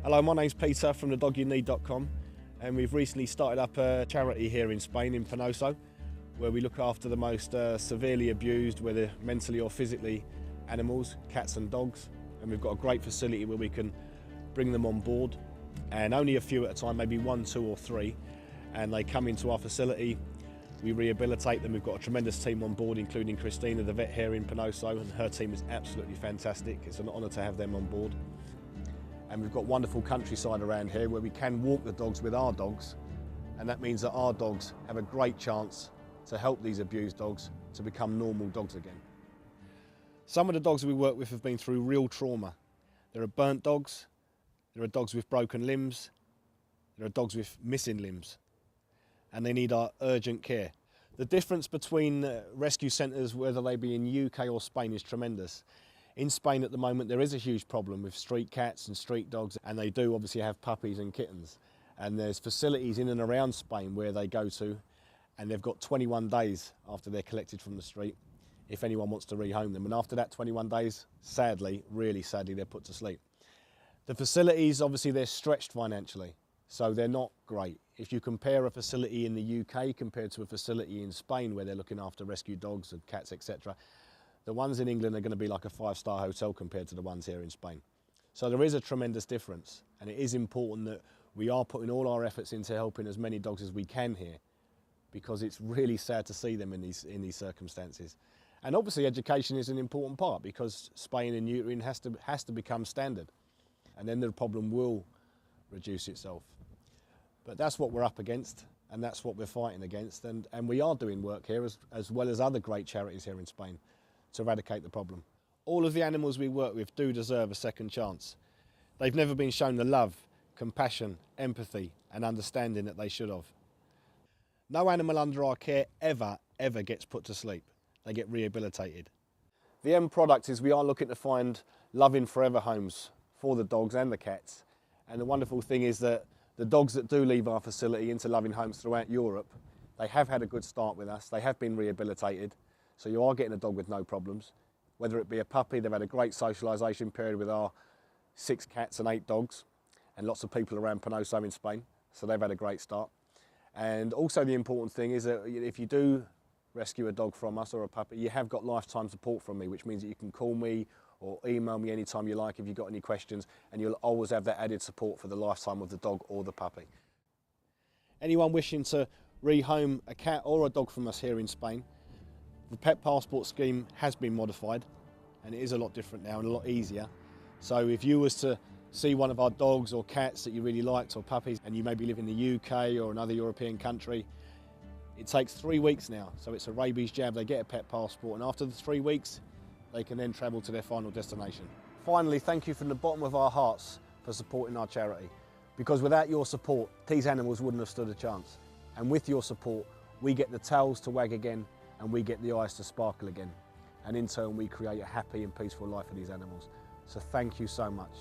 Hello, my name's Peter from TDYN.com, and we've recently started up a charity here in Spain, in Penoso, where we look after the most severely abused, whether mentally or physically, animals, cats and dogs. And we've got a great facility where we can bring them on board, and only a few at a time, maybe 1, 2 or 3, and they come into our facility. We rehabilitate them. We've got a tremendous team on board, including Christina, the vet here in Penoso, and her team is absolutely fantastic. It's an honour to have them on board. And we've got wonderful countryside around here where we can walk the dogs with our dogs, and that means that our dogs have a great chance to help these abused dogs to become normal dogs again. Some of the dogs we work with have been through real trauma. There are burnt dogs, there are dogs with broken limbs, there are dogs with missing limbs, and they need our urgent care. The difference between rescue centres, whether they be in UK or Spain, is tremendous. In Spain at the moment there is a huge problem with street cats and street dogs, and they do obviously have puppies and kittens. And there's facilities in and around Spain where they go to, and they've got 21 days after they're collected from the street if anyone wants to rehome them. And after that 21 days, sadly, really sadly, they're put to sleep. The facilities, obviously they're stretched financially, so they're not great. If you compare a facility in the UK compared to a facility in Spain where they're looking after rescued dogs and cats, etc., the ones in England are going to be like a 5-star hotel compared to the ones here in Spain. So there is a tremendous difference, and it is important that we are putting all our efforts into helping as many dogs as we can here, because it's really sad to see them in these circumstances. And obviously education is an important part, because spaying and neutering has to become standard, and then the problem will reduce itself. But that's what we're up against, and that's what we're fighting against, and we are doing work here as well as other great charities here in Spain to eradicate the problem. All of the animals we work with do deserve a second chance. They've never been shown the love, compassion, empathy and understanding that they should have. No animal under our care ever gets put to sleep. They get rehabilitated. The end product is we are looking to find loving forever homes for the dogs and the cats. And the wonderful thing is that the dogs that do leave our facility into loving homes throughout Europe, they have had a good start with us. They have been rehabilitated. So you are getting a dog with no problems. Whether it be a puppy, they've had a great socialisation period with our 6 cats and 8 dogs, and lots of people around Penoso in Spain, so they've had a great start. And also the important thing is that if you do rescue a dog from us or a puppy, you have got lifetime support from me, which means that you can call me or email me anytime you like if you've got any questions, and you'll always have that added support for the lifetime of the dog or the puppy. Anyone wishing to rehome a cat or a dog from us here in Spain, the pet passport scheme has been modified, and it is a lot different now and a lot easier. So if you was to see one of our dogs or cats that you really liked, or puppies, and you maybe live in the UK or another European country, it takes 3 weeks now. So it's a rabies jab, they get a pet passport, and after the 3 weeks, they can then travel to their final destination. Finally, thank you from the bottom of our hearts for supporting our charity, because without your support, these animals wouldn't have stood a chance. And with your support, we get the tails to wag again, and we get the eyes to sparkle again. And in turn, we create a happy and peaceful life for these animals. So thank you so much.